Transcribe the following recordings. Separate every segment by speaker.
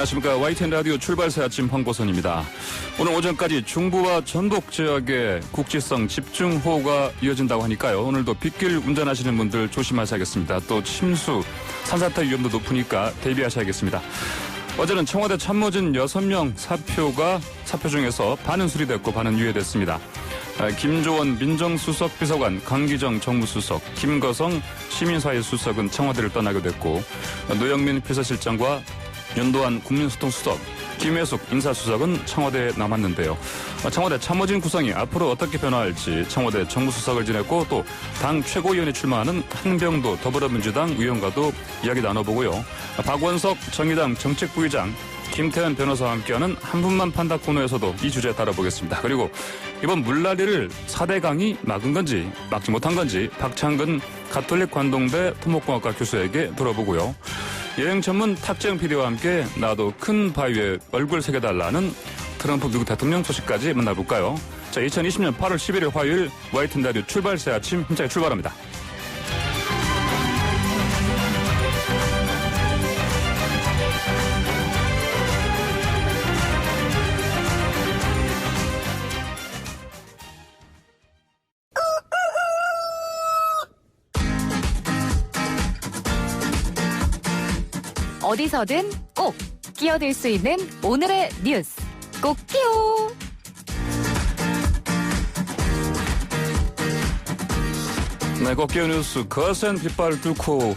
Speaker 1: 안녕하십니까. YTN 라디오 출발새 아침 황보선입니다. 오늘 오전까지 중부와 전북 지역에 국지성 집중호우가 이어진다고 하니까요. 오늘도 빗길 운전하시는 분들 조심하셔야겠습니다. 또 침수, 산사태 위험도 높으니까 대비하셔야겠습니다. 어제는 청와대 참모진 6명 사표 중에서 반은 수리됐고 반은 유예됐습니다. 김조원 민정수석 비서관, 강기정 정무수석, 김거성 시민사회수석은 청와대를 떠나게 됐고, 노영민 비서실장과 윤도한 국민소통수석, 김혜숙 인사수석은 청와대에 남았는데요. 청와대 참모진 구성이 앞으로 어떻게 변화할지 청와대 정무수석을 지냈고 또 당 최고위원에 출마하는 한병도 더불어민주당 의원과도 이야기 나눠보고요. 박원석 정의당 정책부의장, 김태현 변호사와 함께하는 한 분만 판다 코너에서도 이 주제 다뤄보겠습니다. 그리고 이번 물난리를 4대강이 막은 건지 막지 못한 건지 박창근 가톨릭 관동대 토목공학과 교수에게 들어보고요. 여행 전문 탁재영 PD와 함께 나도 큰 바위에 얼굴 새겨달라는 트럼프 미국 대통령 소식까지 만나볼까요? 자, 2020년 8월 11일 화요일 YTN 라디오 출발새 아침 힘차게 출발합니다.
Speaker 2: 어디서든 꼭 끼어들 수 있는 오늘의 뉴스 꼭 끼워.
Speaker 1: 네, 꼭 끼어 뉴스 거센 빗발을 뚫고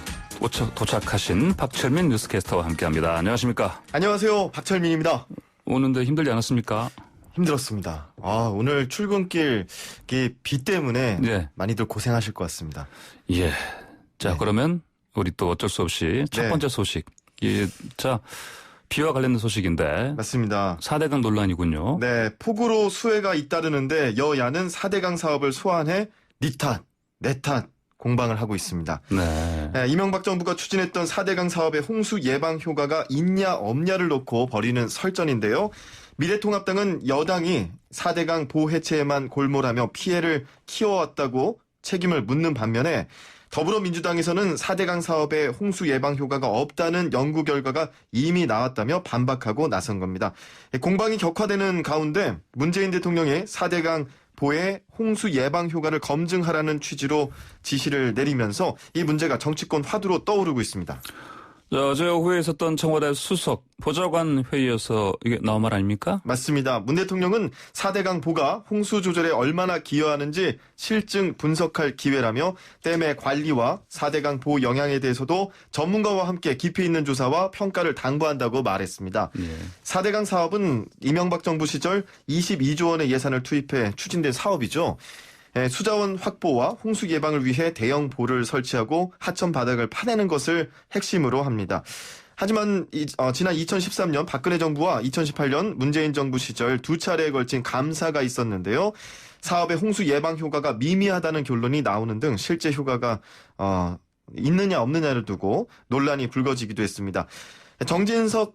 Speaker 1: 도착하신 박철민 뉴스캐스터와 함께합니다. 안녕하십니까?
Speaker 3: 안녕하세요. 박철민입니다.
Speaker 1: 오는데 힘들지 않았습니까?
Speaker 3: 힘들었습니다. 오늘 출근길 비 때문에
Speaker 1: 네.
Speaker 3: 많이들 고생하실 것 같습니다.
Speaker 1: 예. 자,
Speaker 3: 네.
Speaker 1: 그러면 우리 또 어쩔 수 없이 첫
Speaker 3: 네.
Speaker 1: 번째 소식. 예, 자, 비와 관련된 소식인데.
Speaker 3: 맞습니다.
Speaker 1: 4대강 논란이군요.
Speaker 3: 네, 폭우로 수해가 잇따르는데 여야는 4대강 사업을 소환해 니 탓, 내 탓 공방을 하고 있습니다.
Speaker 1: 네.
Speaker 3: 네, 이명박 정부가 추진했던 4대강 사업의 홍수 예방 효과가 있냐 없냐를 놓고 벌이는 설전인데요. 미래통합당은 여당이 4대강 보호 해체에만 골몰하며 피해를 키워왔다고 책임을 묻는 반면에 더불어민주당에서는 4대강 사업에 홍수 예방 효과가 없다는 연구 결과가 이미 나왔다며 반박하고 나선 겁니다. 공방이 격화되는 가운데 문재인 대통령이 4대강 보의 홍수 예방 효과를 검증하라는 취지로 지시를 내리면서 이 문제가 정치권 화두로 떠오르고 있습니다.
Speaker 1: 자, 어제 오후에 있었던 청와대 수석 보좌관 회의에서 이게 나온 말 아닙니까?
Speaker 3: 맞습니다. 문 대통령은 4대강 보가 홍수 조절에 얼마나 기여하는지 실증 분석할 기회라며 댐의 관리와 4대강 보 영향에 대해서도 전문가와 함께 깊이 있는 조사와 평가를 당부한다고 말했습니다.
Speaker 1: 예.
Speaker 3: 4대강 사업은 이명박 정부 시절 22조 원의 예산을 투입해 추진된 사업이죠. 수자원 확보와 홍수 예방을 위해 대형 보를 설치하고 하천 바닥을 파내는 것을 핵심으로 합니다. 하지만 지난 2013년 박근혜 정부와 2018년 문재인 정부 시절 두 차례에 걸친 감사가 있었는데요. 사업의 홍수 예방 효과가 미미하다는 결론이 나오는 등 실제 효과가 있느냐 없느냐를 두고 논란이 불거지기도 했습니다. 정진석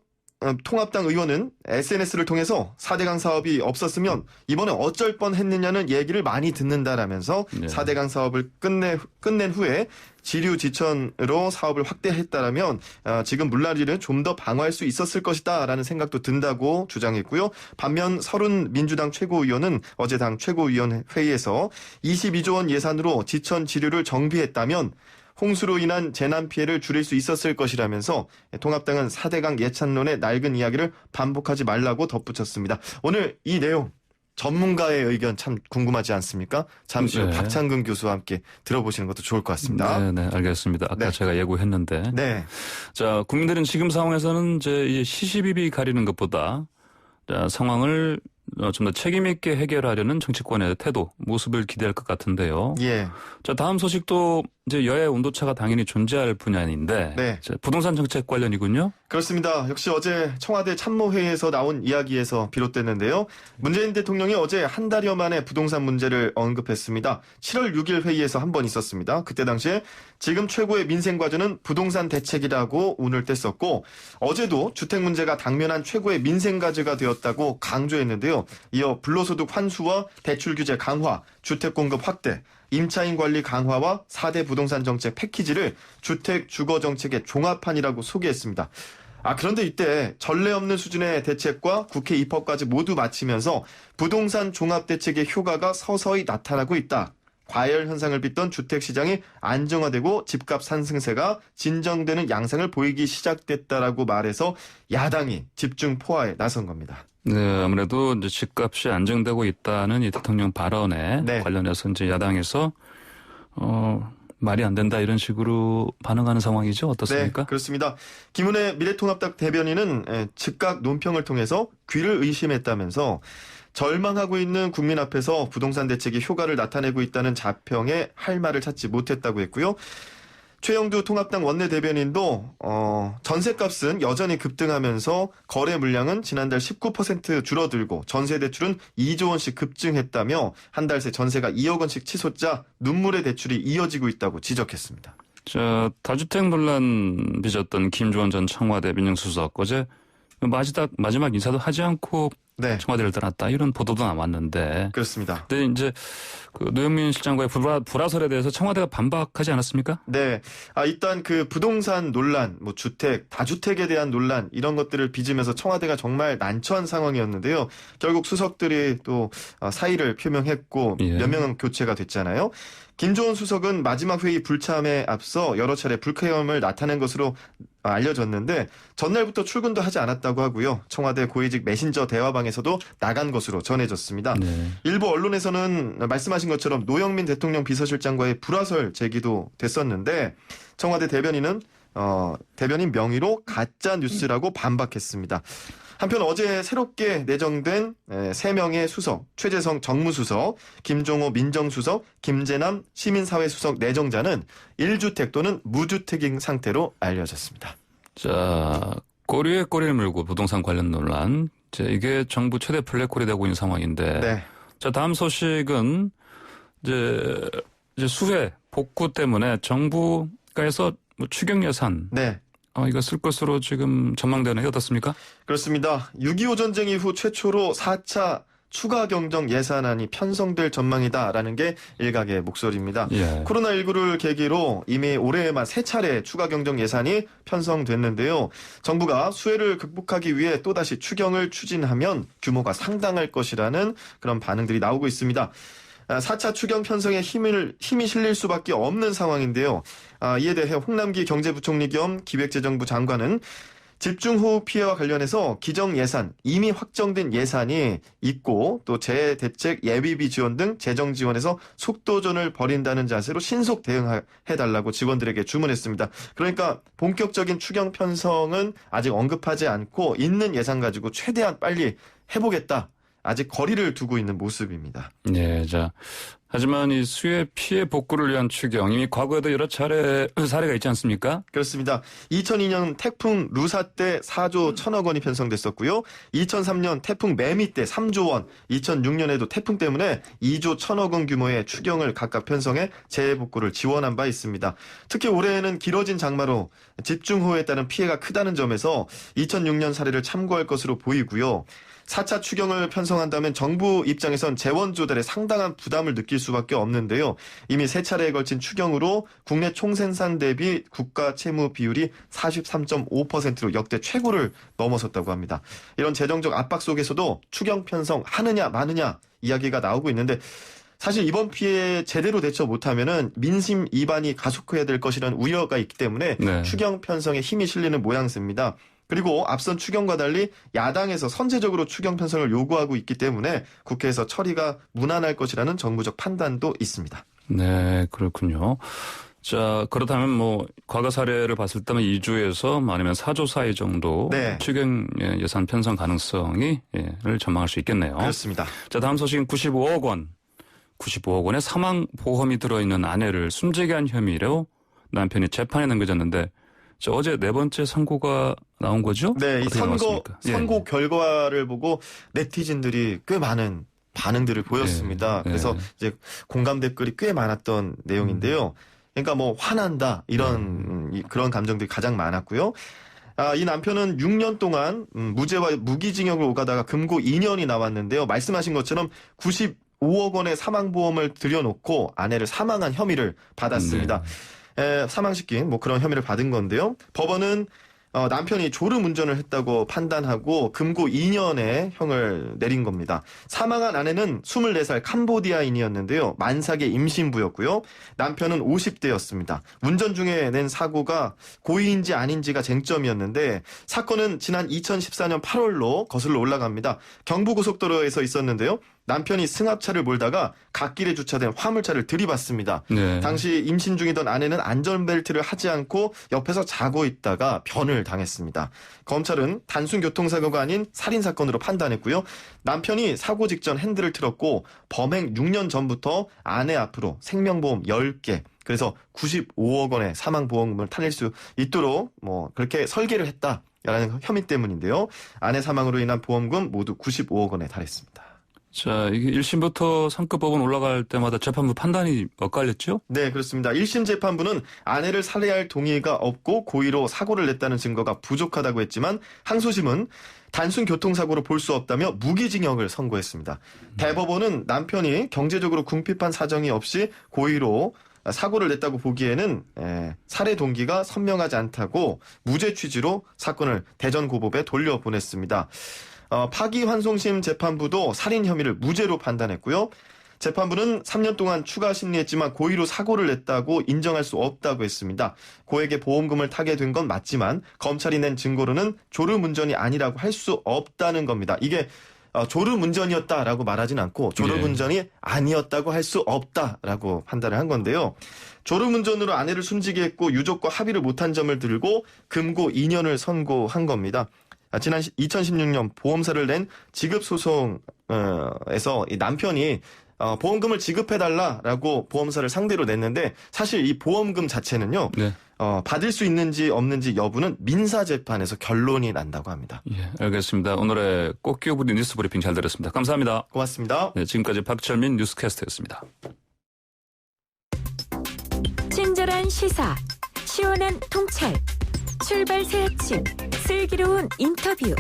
Speaker 3: 통합당 의원은 SNS를 통해서 4대강 사업이 없었으면 이번에 어쩔 뻔했느냐는 얘기를 많이 듣는다라면서
Speaker 1: 네.
Speaker 3: 4대강 사업을 끝낸 후에 지류지천으로 사업을 확대했다라면 지금 물난리를 좀 더 방어할 수 있었을 것이다라는 생각도 든다고 주장했고요. 반면 서른 민주당 최고위원은 어제 당 최고위원 회의에서 22조 원 예산으로 지천 지류를 정비했다면 홍수로 인한 재난 피해를 줄일 수 있었을 것이라면서 통합당은 4대강 예찬론의 낡은 이야기를 반복하지 말라고 덧붙였습니다. 오늘 이 내용 전문가의 의견 참 궁금하지 않습니까? 잠시 후
Speaker 1: 네.
Speaker 3: 박창근 교수와 함께 들어보시는 것도 좋을 것 같습니다.
Speaker 1: 네, 알겠습니다. 아까
Speaker 3: 네.
Speaker 1: 제가 예고했는데.
Speaker 3: 네.
Speaker 1: 자, 국민들은 지금 상황에서는 이제 시시비비 가리는 것보다 자, 상황을 좀 더 책임 있게 해결하려는 정치권의 태도, 모습을 기대할 것 같은데요.
Speaker 3: 예.
Speaker 1: 자, 다음 소식도 이제 여야의 온도차가 당연히 존재할 분야인데
Speaker 3: 네.
Speaker 1: 자, 부동산 정책 관련이군요.
Speaker 3: 그렇습니다. 역시 어제 청와대 참모회의에서 나온 이야기에서 비롯됐는데요. 문재인 대통령이 어제 한 달여 만에 부동산 문제를 언급했습니다. 7월 6일 회의에서 한 번 있었습니다. 그때 당시에 지금 최고의 민생 과제는 부동산 대책이라고 운을 뗐었고 어제도 주택 문제가 당면한 최고의 민생 과제가 되었다고 강조했는데요. 이어 불로소득 환수와 대출 규제 강화, 주택 공급 확대, 임차인 관리 강화와 4대 부동산 정책 패키지를 주택 주거 정책의 종합판이라고 소개했습니다. 그런데 이때 전례 없는 수준의 대책과 국회 입법까지 모두 마치면서 부동산 종합대책의 효과가 서서히 나타나고 있다. 과열 현상을 빚던 주택시장이 안정화되고 집값 상승세가 진정되는 양상을 보이기 시작됐다라고 말해서 야당이 집중 포화에 나선 겁니다.
Speaker 1: 네, 아무래도 이제 집값이 안정되고 있다는 이 대통령 발언에
Speaker 3: 네.
Speaker 1: 관련해서 이제 야당에서 말이 안 된다 이런 식으로 반응하는 상황이죠. 어떻습니까?
Speaker 3: 네, 그렇습니다. 김은혜 미래통합당 대변인은 즉각 논평을 통해서 귀를 의심했다면서 절망하고 있는 국민 앞에서 부동산 대책이 효과를 나타내고 있다는 자평에 할 말을 찾지 못했다고 했고요. 최영두 통합당 원내대변인도 전세값은 여전히 급등하면서 거래 물량은 지난달 19% 줄어들고 전세 대출은 2조 원씩 급증했다며 한 달 새 전세가 2억 원씩 치솟자 눈물의 대출이 이어지고 있다고 지적했습니다.
Speaker 1: 자, 다주택 논란 빚었던 김주원 전 청와대 민정수석 어제 마지막 인사도 하지 않고
Speaker 3: 네,
Speaker 1: 청와대를 떠났다 이런 보도도 나왔는데.
Speaker 3: 그렇습니다.
Speaker 1: 근데 이제 그 노영민 실장과의 불화설에 대해서 청와대가 반박하지 않았습니까?
Speaker 3: 네. 일단 그 부동산 논란, 주택, 다주택에 대한 논란, 이런 것들을 빚으면서 청와대가 정말 난처한 상황이었는데요. 결국 수석들이 또 사의를 표명했고,
Speaker 1: 예.
Speaker 3: 몇 명은 교체가 됐잖아요. 김조원 수석은 마지막 회의 불참에 앞서 여러 차례 불쾌감을 나타낸 것으로 알려졌는데 전날부터 출근도 하지 않았다고 하고요. 청와대 고위직 메신저 대화방에서도 나간 것으로 전해졌습니다.
Speaker 1: 네.
Speaker 3: 일부 언론에서는 말씀하신 것처럼 노영민 대통령 비서실장과의 불화설 제기도 됐었는데 청와대 대변인은 대변인 명의로 가짜 뉴스라고 반박했습니다. 한편 어제 새롭게 내정된 3명의 수석, 최재성 정무수석, 김종호 민정수석, 김재남 시민사회수석 내정자는 1주택 또는 무주택인 상태로 알려졌습니다.
Speaker 1: 자, 꼬리에 꼬리를 물고 부동산 관련 논란. 이게 정부 최대 블랙홀이 되고 있는 상황인데.
Speaker 3: 네.
Speaker 1: 자, 다음 소식은 이제 수해 복구 때문에 정부가에서 추경 예산
Speaker 3: 네.
Speaker 1: 이거 쓸 것으로 지금 전망되는 게 어떻습니까?
Speaker 3: 그렇습니다. 6.25 전쟁 이후 최초로 4차 추가 경정 예산안이 편성될 전망이다라는 게 일각의 목소리입니다.
Speaker 1: 예.
Speaker 3: 코로나19를 계기로 이미 올해에만 3차례 추가 경정 예산이 편성됐는데요. 정부가 수해를 극복하기 위해 또다시 추경을 추진하면 규모가 상당할 것이라는 그런 반응들이 나오고 있습니다. 4차 추경 편성에 힘이 실릴 수밖에 없는 상황인데요. 이에 대해 홍남기 경제부총리 겸 기획재정부 장관은 집중호우 피해와 관련해서 기정 예산, 이미 확정된 예산이 있고 또 재대책 예비비 지원 등 재정 지원에서 속도전을 벌인다는 자세로 신속 대응해달라고 직원들에게 주문했습니다. 그러니까 본격적인 추경 편성은 아직 언급하지 않고 있는 예산 가지고 최대한 빨리 해보겠다. 아직 거리를 두고 있는 모습입니다.
Speaker 1: 네, 자. 하지만 이 수해 피해 복구를 위한 추경, 이미 과거에도 여러 차례 사례가 있지 않습니까?
Speaker 3: 그렇습니다. 2002년 태풍 루사 때 4조 1천억 원이 편성됐었고요. 2003년 태풍 매미 때 3조 원, 2006년에도 태풍 때문에 2조 1천억 원 규모의 추경을 각각 편성해 재해복구를 지원한 바 있습니다. 특히 올해에는 길어진 장마로 집중호우에 따른 피해가 크다는 점에서 2006년 사례를 참고할 것으로 보이고요. 4차 추경을 편성한다면 정부 입장에선 재원 조달에 상당한 부담을 느낄 수밖에 없는데요. 이미 3차례에 걸친 추경으로 국내 총생산 대비 국가 채무 비율이 43.5%로 역대 최고를 넘어섰다고 합니다. 이런 재정적 압박 속에서도 추경 편성 하느냐 마느냐 이야기가 나오고 있는데 사실 이번 피해에 제대로 대처 못하면은 민심 이반이 가속화해야 될 것이라는 우려가 있기 때문에
Speaker 1: 네.
Speaker 3: 추경 편성에 힘이 실리는 모양새입니다. 그리고 앞선 추경과 달리 야당에서 선제적으로 추경 편성을 요구하고 있기 때문에 국회에서 처리가 무난할 것이라는 정부적 판단도 있습니다.
Speaker 1: 네, 그렇군요. 자, 그렇다면 과거 사례를 봤을 때는 2조에서 아니면 4조 사이 정도
Speaker 3: 네.
Speaker 1: 추경 예산 편성 가능성을 전망할 수 있겠네요.
Speaker 3: 그렇습니다.
Speaker 1: 자, 다음 소식은 95억 원. 95억 원의 사망보험이 들어있는 아내를 숨지게 한 혐의로 남편이 재판에 넘겨졌는데 어제 네 번째 선고가 나온 거죠?
Speaker 3: 네, 이
Speaker 1: 어떻게 나왔습니까?
Speaker 3: 선고 결과를 보고 네티즌들이 꽤 많은 반응들을 보였습니다.
Speaker 1: 네.
Speaker 3: 그래서 이제 공감 댓글이 꽤 많았던 내용인데요. 그러니까 화난다 이런 그런 감정들이 가장 많았고요. 이 남편은 6년 동안 무죄와 무기징역을 오가다가 금고 2년이 나왔는데요. 말씀하신 것처럼 95억 원의 사망보험을 들여놓고 아내를 사망한 혐의를 받았습니다.
Speaker 1: 네.
Speaker 3: 사망시킨 그런 혐의를 받은 건데요. 법원은 남편이 졸음 운전을 했다고 판단하고 금고 2년의 형을 내린 겁니다. 사망한 아내는 24살 캄보디아인이었는데요. 만삭의 임신부였고요. 남편은 50대였습니다. 운전 중에 낸 사고가 고의인지 아닌지가 쟁점이었는데 사건은 지난 2014년 8월로 거슬러 올라갑니다. 경부고속도로에서 있었는데요. 남편이 승합차를 몰다가 갓길에 주차된 화물차를 들이받습니다.
Speaker 1: 네.
Speaker 3: 당시 임신 중이던 아내는 안전벨트를 하지 않고 옆에서 자고 있다가 변을 당했습니다. 검찰은 단순 교통사고가 아닌 살인사건으로 판단했고요. 남편이 사고 직전 핸들을 틀었고 범행 6년 전부터 아내 앞으로 생명보험 10개, 그래서 95억 원의 사망보험금을 타낼 수 있도록 그렇게 설계를 했다라는 혐의 때문인데요. 아내 사망으로 인한 보험금 모두 95억 원에 달했습니다.
Speaker 1: 자, 이게 1심부터 상급법원 올라갈 때마다 재판부 판단이 엇갈렸죠?
Speaker 3: 네, 그렇습니다. 1심 재판부는 아내를 살해할 동의가 없고 고의로 사고를 냈다는 증거가 부족하다고 했지만 항소심은 단순 교통사고로 볼 수 없다며 무기징역을 선고했습니다. 대법원은 남편이 경제적으로 궁핍한 사정이 없이 고의로 사고를 냈다고 보기에는 살해 동기가 선명하지 않다고 무죄 취지로 사건을 대전고법에 돌려보냈습니다. 파기환송심 재판부도 살인 혐의를 무죄로 판단했고요. 재판부는 3년 동안 추가 심리했지만 고의로 사고를 냈다고 인정할 수 없다고 했습니다. 고에게 보험금을 타게 된 건 맞지만 검찰이 낸 증거로는 졸음운전이 아니라고 할 수 없다는 겁니다. 이게 졸음운전이었다라고 말하진 않고 졸음운전이 아니었다고 할 수 없다라고 판단을 한 건데요. 졸음운전으로 아내를 숨지게 했고 유족과 합의를 못한 점을 들고 금고 2년을 선고한 겁니다. 지난 2016년 보험사를 낸 지급소송에서 남편이 보험금을 지급해달라라고 보험사를 상대로 냈는데 사실 이 보험금 자체는요.
Speaker 1: 네.
Speaker 3: 받을 수 있는지 없는지 여부는 민사재판에서 결론이 난다고 합니다.
Speaker 1: 예, 알겠습니다. 오늘의 꼭 끼워부린 뉴스 브리핑 잘 들었습니다. 감사합니다.
Speaker 3: 고맙습니다.
Speaker 1: 네, 지금까지 박철민 뉴스캐스터였습니다.
Speaker 2: 친절한 시사, 시원한 통찰, 출발 새 아침, 슬기로운 인터뷰.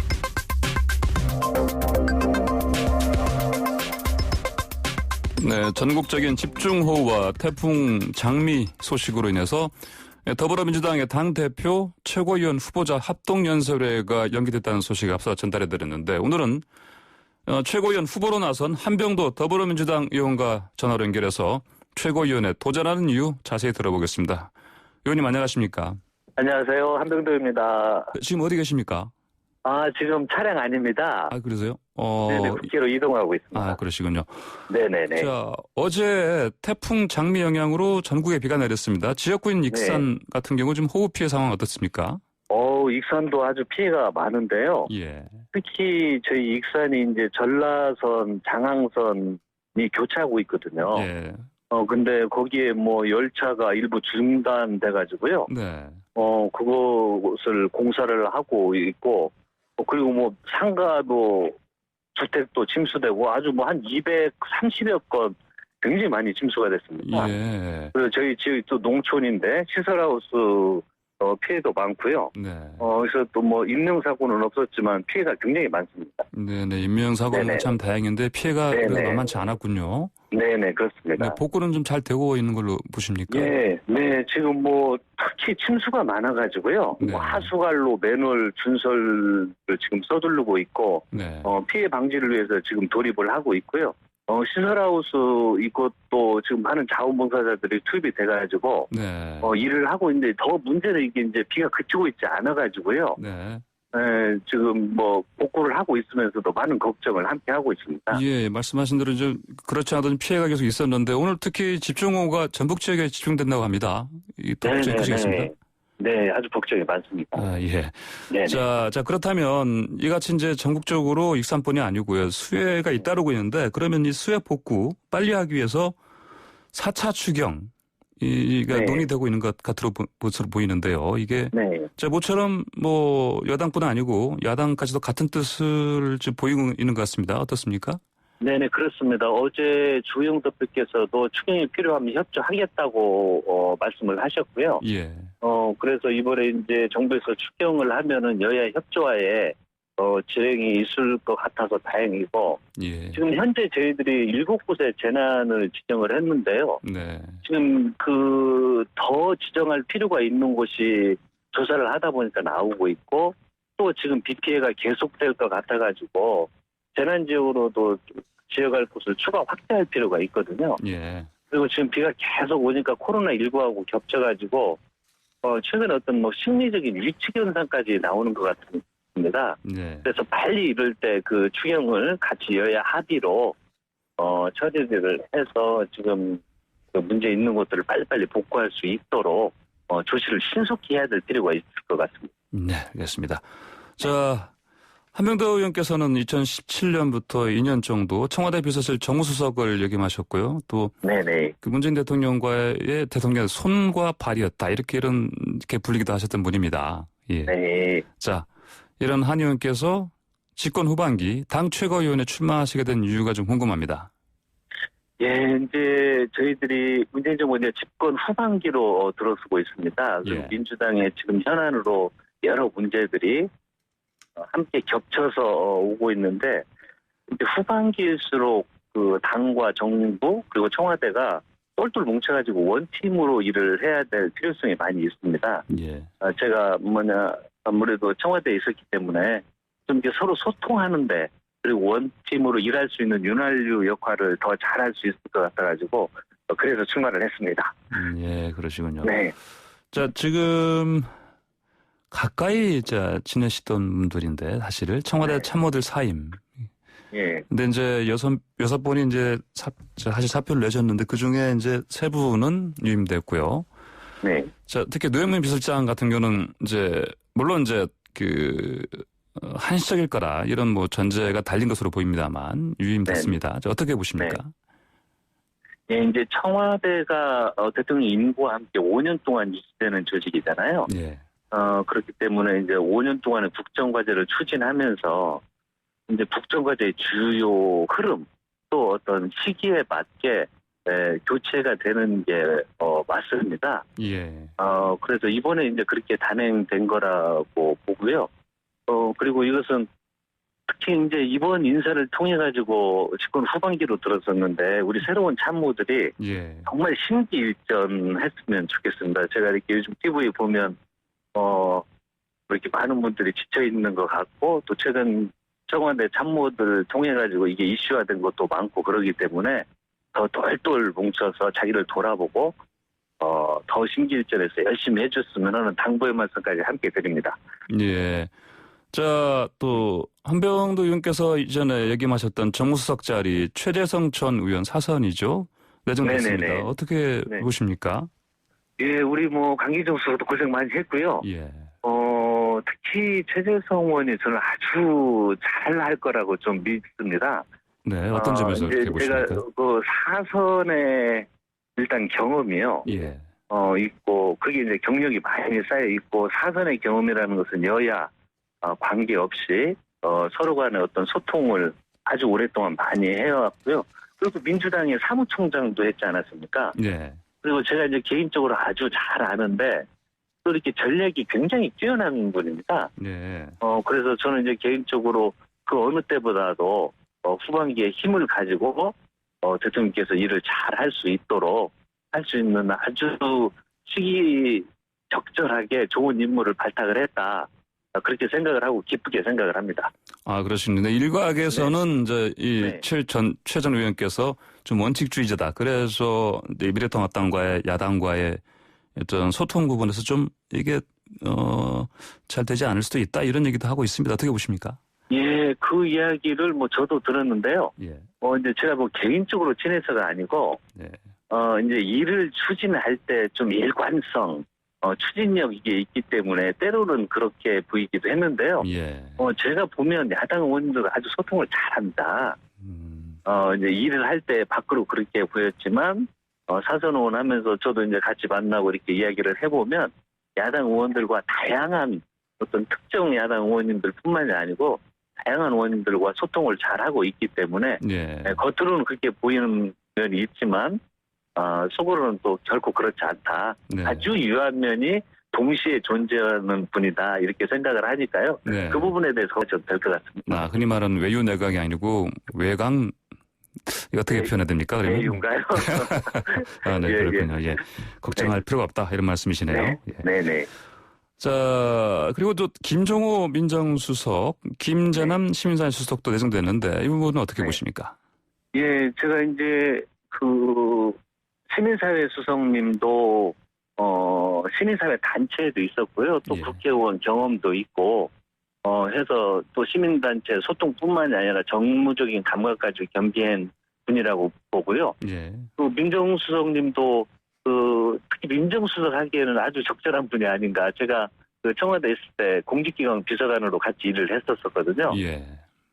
Speaker 1: 네, 전국적인 집중호우와 태풍 장미 소식으로 인해서 더불어민주당의 당대표 최고위원 후보자 합동연설회가 연기됐다는 소식을 앞서 전달해드렸는데 오늘은 최고위원 후보로 나선 한병도 더불어민주당 의원과 전화로 연결해서 최고위원에 도전하는 이유 자세히 들어보겠습니다. 의원님 안녕하십니까?
Speaker 4: 안녕하세요. 한병도입니다.
Speaker 1: 지금 어디 계십니까?
Speaker 4: 지금 차량 아닙니다.
Speaker 1: 아, 그러세요?
Speaker 4: 네네, 국회로 이동하고 있습니다.
Speaker 1: 아, 그러시군요.
Speaker 4: 네네네.
Speaker 1: 자, 어제 태풍 장미 영향으로 전국에 비가 내렸습니다. 지역구인 익산 같은 경우 지금 호우 피해 상황 어떻습니까?
Speaker 4: 익산도 아주 피해가 많은데요.
Speaker 1: 예.
Speaker 4: 특히 저희 익산이 이제 전라선, 장항선이 교차하고 있거든요.
Speaker 1: 예.
Speaker 4: 근데 거기에 열차가 일부 중단돼가지고요.
Speaker 1: 네.
Speaker 4: 그것을 공사를 하고 있고, 그리고 상가도 주택도 침수되고 아주 한 230여 건 굉장히 많이 침수가 됐습니다.
Speaker 1: 예.
Speaker 4: 그리고 저희 지역이 또 농촌인데 시설하우스 피해도 많고요.
Speaker 1: 네.
Speaker 4: 그래서 또 인명사고는 없었지만 피해가 굉장히 많습니다.
Speaker 1: 네네. 인명사고는
Speaker 4: 네네.
Speaker 1: 참 다행인데 피해가
Speaker 4: 네네.
Speaker 1: 그래도 만만치 않았군요.
Speaker 4: 네네, 그렇습니다.
Speaker 1: 네, 복구는 좀 잘 되고 있는 걸로 보십니까?
Speaker 4: 네, 지금 특히 침수가 많아가지고요.
Speaker 1: 네.
Speaker 4: 하수관로 맨홀 준설을 지금 서두르고 있고,
Speaker 1: 네.
Speaker 4: 피해 방지를 위해서 지금 돌입을 하고 있고요. 시설하우스 이것도 지금 많은 자원봉사자들이 투입이 돼가지고,
Speaker 1: 네.
Speaker 4: 일을 하고 있는데 더 문제는 이게 이제 비가 그치고 있지 않아가지고요.
Speaker 1: 네.
Speaker 4: 지금 복구를 하고 있으면서도 많은 걱정을 함께 하고 있습니다.
Speaker 1: 예, 말씀하신 대로 좀 그렇지 않은 피해가 계속 있었는데 오늘 특히 집중호우가 전북 지역에 집중된다고 합니다. 이 걱정이 크시겠습니다.
Speaker 4: 네, 아주 걱정이 많습니다.
Speaker 1: 아, 예.
Speaker 4: 네네.
Speaker 1: 자, 그렇다면 이같이 이제 전국적으로 익산뿐이 아니고요. 수해가 잇따르고 있는데 그러면 이 수해 복구 빨리 하기 위해서 4차 추경 이가
Speaker 4: 네.
Speaker 1: 논의되고 있는 것으로 보이는데요. 이게
Speaker 4: 네.
Speaker 1: 모처럼 여당뿐 아니고 야당까지도 같은 뜻을 좀 보이고 있는 것 같습니다. 어떻습니까?
Speaker 4: 네네, 그렇습니다. 어제 주영 대표께서도 추경이 필요하면 협조하겠다고 말씀을 하셨고요.
Speaker 1: 예.
Speaker 4: 그래서 이번에 이제 정부에서 추경을 하면은 여야 협조하에 진행이 있을 것 같아서 다행이고,
Speaker 1: 예.
Speaker 4: 지금 현재 저희들이 7곳의 재난을 지정을 했는데요.
Speaker 1: 네.
Speaker 4: 지금 더 지정할 필요가 있는 곳이 조사를 하다 보니까 나오고 있고 또 지금 비 피해가 계속될 것 같아가지고 재난지역으로도 지어갈 곳을 추가 확대할 필요가 있거든요.
Speaker 1: 예.
Speaker 4: 그리고 지금 비가 계속 오니까 코로나19하고 겹쳐가지고 최근에 어떤 뭐 심리적인 위축 현상까지 나오는 것 같습니다.
Speaker 1: 네.
Speaker 4: 그래서 빨리 이럴 때 그 추경을 같이 여야 합의로 처리를 해서 지금 그 문제 있는 것들을 빨리빨리 복구할 수 있도록 조치를 신속히 해야 될 필요가 있을 것 같습니다.
Speaker 1: 네, 알겠습니다. 자, 한명더 의원께서는 2017년부터 2년 정도 청와대 비서실 정무수석을 역임하셨고요. 또
Speaker 4: 네네.
Speaker 1: 그 문재인 대통령과의 대통령의 손과 발이었다. 이렇게 불리기도 하셨던 분입니다. 예.
Speaker 4: 네.
Speaker 1: 자, 이런 한 의원께서 집권 후반기 당 최고위원에 출마하시게 된 이유가 좀 궁금합니다.
Speaker 4: 예, 이제 저희들이 문재인 정부 이제 집권 후반기로 들어서고 있습니다. 그리고
Speaker 1: 예.
Speaker 4: 민주당의 지금 현안으로 여러 문제들이 함께 겹쳐서 오고 있는데 이제 후반기일수록 그 당과 정부 그리고 청와대가 똘똘 뭉쳐가지고 원팀으로 일을 해야 될 필요성이 많이 있습니다.
Speaker 1: 예.
Speaker 4: 제가 아무래도 청와대에 있었기 때문에 좀 이렇게 서로 소통하는데 그리고 원팀으로 일할 수 있는 윤활유 역할을 더 잘할 수 있을 것 같아가지고 그래서 출마를 했습니다.
Speaker 1: 예, 그러시군요.
Speaker 4: 네.
Speaker 1: 자, 지금 가까이 지내시던 분들인데 사실은 청와대
Speaker 4: 네.
Speaker 1: 참모들 사임.
Speaker 4: 예.
Speaker 1: 근데 이제 여섯 분이 이제 사실 사표를 내셨는데 그 중에 이제 세 분은 유임됐고요.
Speaker 4: 네.
Speaker 1: 자, 특히 노영민 비서실장 같은 경우는 이제 물론 이제 한시적일 거라 이런 뭐 전제가 달린 것으로 보입니다만 유임됐습니다. 자, 어떻게 보십니까?
Speaker 4: 예, 이제 청와대가 대통령 임기와 함께 5년 동안 유지되는 조직이잖아요.
Speaker 1: 예.
Speaker 4: 그렇기 때문에 이제 5년 동안의 국정과제를 추진하면서 이제 국정과제의 주요 흐름 또 어떤 시기에 맞게 교체가 되는 게 맞습니다.
Speaker 1: 예.
Speaker 4: 그래서 이번에 이제 그렇게 단행된 거라고 보고요. 그리고 이것은 특히 이제 이번 인사를 통해 가지고 집권 후반기로 들어섰는데 우리 새로운 참모들이
Speaker 1: 예.
Speaker 4: 정말 심기일전했으면 좋겠습니다. 제가 이렇게 요즘 TV 보면 이렇게 많은 분들이 지쳐 있는 것 같고 또 최근 청와대 참모들 통해 가지고 이게 이슈화된 것도 많고 그러기 때문에 더 똘똘 뭉쳐서 자기를 돌아보고 더 심기일전해서 열심히 해줬으면 하는 당부의 말씀까지 함께 드립니다.
Speaker 1: 예. 자, 또 한병도 의원께서 이전에 얘기하셨던 정무수석 자리 최재성 전 의원 사선이죠. 내정됐습니다.
Speaker 4: 네네네.
Speaker 1: 어떻게
Speaker 4: 네.
Speaker 1: 보십니까?
Speaker 4: 예, 우리 강기정 수석도 고생 많이 했고요.
Speaker 1: 예.
Speaker 4: 특히 최재성 의원이 저는 아주 잘할 거라고 좀 믿습니다.
Speaker 1: 네, 어떤 점에서
Speaker 4: 이제
Speaker 1: 그렇게 보십니까?
Speaker 4: 제가 그 사선의 일단 경험이요.
Speaker 1: 예.
Speaker 4: 있고 그게 이제 경력이 많이 쌓여 있고 사선의 경험이라는 것은 여야 관계없이 서로 간의 어떤 소통을 아주 오랫동안 많이 해왔고요. 그리고 민주당의 사무총장도 했지 않았습니까?
Speaker 1: 예.
Speaker 4: 그리고 제가 이제 개인적으로 아주 잘 아는데 또 이렇게 전략이 굉장히 뛰어난 분입니다.
Speaker 1: 예.
Speaker 4: 그래서 저는 이제 개인적으로 그 어느 때보다도 후반기에 힘을 가지고 대통령께서 일을 잘 할 수 있도록 할 수 있는 아주 시기 적절하게 좋은 인물을 발탁을 했다. 그렇게 생각을 하고 기쁘게 생각을 합니다.
Speaker 1: 아, 그러시는데 일각에서는 이제
Speaker 4: 네.
Speaker 1: 최 전 의원께서 좀 원칙주의자다. 그래서 이제 미래통합당과의 야당과의 어떤 소통 부분에서 좀 이게 잘 되지 않을 수도 있다. 이런 얘기도 하고 있습니다. 어떻게 보십니까?
Speaker 4: 예, 그 이야기를 저도 들었는데요.
Speaker 1: 예.
Speaker 4: 이제 제가 개인적으로 친해서가 아니고
Speaker 1: 네.
Speaker 4: 이제 일을 추진할 때 좀 일관성, 추진력 이게 있기 때문에 때로는 그렇게 보이기도 했는데요.
Speaker 1: 예.
Speaker 4: 제가 보면 야당 의원님들과 아주 소통을 잘합니다. 이제 일을 할 때 밖으로 그렇게 보였지만 사전 의원 하면서 저도 이제 같이 만나고 이렇게 이야기를 해보면 야당 의원들과 다양한 어떤 특정 야당 의원님들뿐만이 아니고 다양한 의원님들과 소통을 잘하고 있기 때문에
Speaker 1: 예.
Speaker 4: 겉으로는 그렇게 보이는 면이 있지만 속으로는 또 결코 그렇지 않다.
Speaker 1: 네.
Speaker 4: 아주 유한 면이 동시에 존재하는 분이다. 이렇게 생각을 하니까요.
Speaker 1: 네.
Speaker 4: 그 부분에 대해서 좀 될 것 같습니다.
Speaker 1: 흔히 말하는 외유 내각이 아니고 외강 이거 어떻게 표현해야 됩니까? 그러면?
Speaker 4: 외유인가요?
Speaker 1: 아, 네,
Speaker 4: 예,
Speaker 1: 그렇군요. 예. 걱정할 필요가 없다 이런 말씀이시네요.
Speaker 4: 네,
Speaker 1: 예.
Speaker 4: 네, 네.
Speaker 1: 자, 그리고 또 김종호 민정수석, 김재남 시민사회 수석도 내정됐는데 이 부분은 어떻게
Speaker 4: 네.
Speaker 1: 보십니까?
Speaker 4: 예, 제가 이제 그 시민사회 수석님도 시민사회 단체에도 있었고요. 또
Speaker 1: 예.
Speaker 4: 국회의원 경험도 있고 해서 또 시민단체 소통뿐만이 아니라 정무적인 감각까지 겸비한 분이라고 보고요.
Speaker 1: 예.
Speaker 4: 또 민정수석님도 특히 민정수석 하기에는 아주 적절한 분이 아닌가. 제가 그 청와대 있을 때 공직기강 비서관으로 같이 일을 했었거든요.
Speaker 1: 예.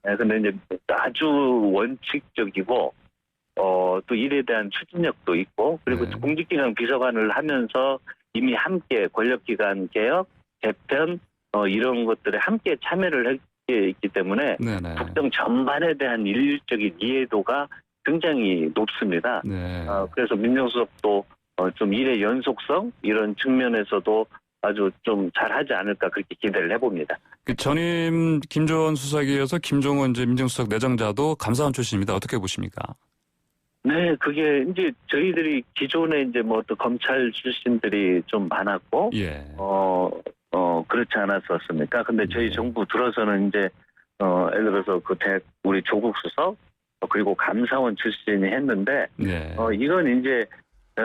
Speaker 4: 근데 이제 아주 원칙적이고 또 일에 대한 추진력도 있고 그리고
Speaker 1: 네.
Speaker 4: 또 공직기강 비서관을 하면서 이미 함께 권력기관 개혁, 개편 이런 것들에 함께 참여를 했기 때문에
Speaker 1: 네네.
Speaker 4: 국정 전반에 대한 일률적인 이해도가 굉장히 높습니다.
Speaker 1: 네.
Speaker 4: 그래서 민정수석도 좀 일의 연속성 이런 측면에서도 아주 좀 잘하지 않을까 그렇게 기대를 해봅니다.
Speaker 1: 그 전임 김조원 수석에 이어서 김종원 이제 민정수석 내정자도 감사원 출신입니다. 어떻게 보십니까?
Speaker 4: 네, 그게 이제 저희들이 기존에 이제 뭐 또 검찰 출신들이 좀 많았고,
Speaker 1: 예.
Speaker 4: 그렇지 않았었습니까? 근데 저희
Speaker 1: 예.
Speaker 4: 정부 들어서는 이제, 예를 들어서 우리 조국 수석, 그리고 감사원 출신이 했는데,
Speaker 1: 네.
Speaker 4: 이건 이제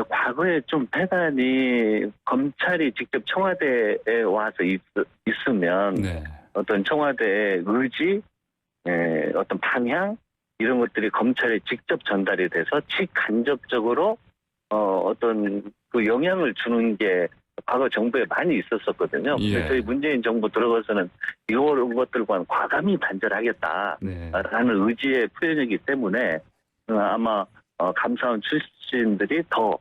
Speaker 4: 과거에 좀 대단히 검찰이 직접 청와대에 와서 있으면
Speaker 1: 네.
Speaker 4: 어떤 청와대의 의지, 어떤 방향, 이런 것들이 검찰에 직접 전달이 돼서 직간접적으로 어떤 그 영향을 주는 게 과거 정부에 많이 있었었거든요.
Speaker 1: 예.
Speaker 4: 근데 저희 문재인 정부 들어가서는 이런 것들과는 과감히 단절하겠다라는
Speaker 1: 네.
Speaker 4: 의지의 표현이기 때문에 아마 감사원 출신들이 더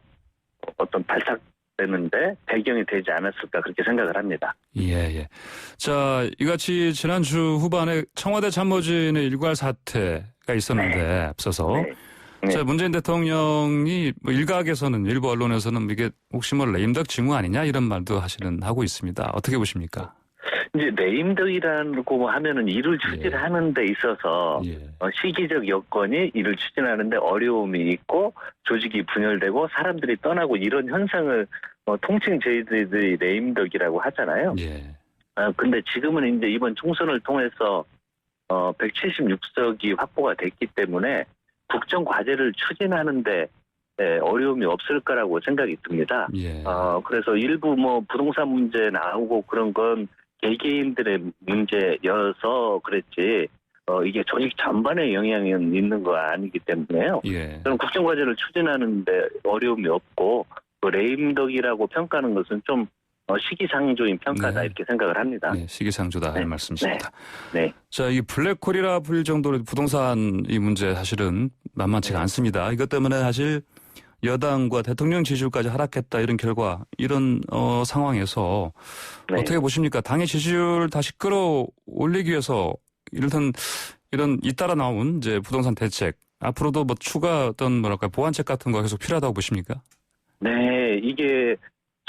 Speaker 4: 어떤 발탁되는데 배경이 되지 않았을까 그렇게 생각을 합니다.
Speaker 1: 예, 예. 자, 이같이 지난주 후반에 청와대 참모진의 일괄 사퇴가 있었는데 앞서서
Speaker 4: 네. 네.
Speaker 1: 자, 문재인 대통령이 뭐 일각에서는 일부 언론에서는 이게 혹시 뭐 레임덕 징후 아니냐 이런 말도 하고 있습니다. 어떻게 보십니까?
Speaker 4: 이제 레임덕이라고 하면은 일을 추진하는 데 있어서
Speaker 1: 예.
Speaker 4: 시기적 여건이 일을 추진하는데 어려움이 있고 조직이 분열되고 사람들이 떠나고 이런 현상을 통칭 저희들이 레임덕이라고 하잖아요.
Speaker 1: 예.
Speaker 4: 근데 지금은 이제 이번 총선을 통해서 176석이 확보가 됐기 때문에 국정 과제를 추진하는데 어려움이 없을 거라고 생각이 듭니다.
Speaker 1: 예.
Speaker 4: 그래서 일부 뭐 부동산 문제 나오고 그런 건 개개인들의 문제여서 그랬지 이게 조직 전반에 영향이 있는 거 아니기 때문에요.
Speaker 1: 예.
Speaker 4: 저는 국정 과제를 추진하는데 어려움이 없고 레임덕이라고 평가하는 것은 좀 시기상조인 평가다
Speaker 1: 네.
Speaker 4: 이렇게 생각을 합니다.
Speaker 1: 네, 시기상조다 하는 말씀이십니다.
Speaker 4: 네.
Speaker 1: 자, 이 블랙홀이라 불릴 정도로 부동산 이 문제 사실은 만만치가 않습니다. 이것 때문에 사실 여당과 대통령 지지율까지 하락했다 이런 결과 이런 상황에서
Speaker 4: 네.
Speaker 1: 어떻게 보십니까? 당의 지지율 다시 끌어올리기 위해서 이런 잇따라 나온 이제 부동산 대책 앞으로도 뭐 추가 어떤 뭐랄까 보완책 같은 거 계속 필요하다고 보십니까?
Speaker 4: 네, 이게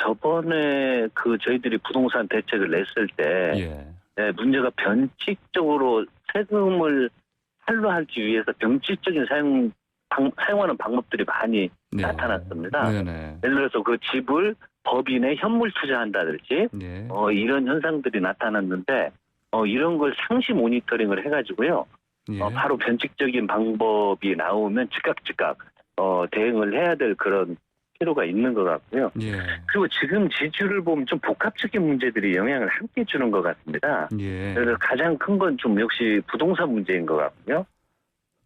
Speaker 4: 저번에 저희들이 부동산 대책을 냈을 때
Speaker 1: 예.
Speaker 4: 문제가 변칙적으로 세금을 한로하기 위해서 변칙적인 사용하는 방법들이 많이
Speaker 1: 네.
Speaker 4: 나타났습니다.
Speaker 1: 네네.
Speaker 4: 예를 들어서 그 집을 법인에 현물 투자한다든지
Speaker 1: 예.
Speaker 4: 이런 현상들이 나타났는데 이런 걸 상시 모니터링을 해가지고요.
Speaker 1: 예.
Speaker 4: 바로 변칙적인 방법이 나오면 즉각 대응을 해야 될 그런 필요가 있는 것 같고요.
Speaker 1: 예.
Speaker 4: 그리고 지금 지지율을 보면 좀 복합적인 문제들이 영향을 함께 주는 것 같습니다.
Speaker 1: 예.
Speaker 4: 그래서 가장 큰 건 좀 역시 부동산 문제인 것 같고요.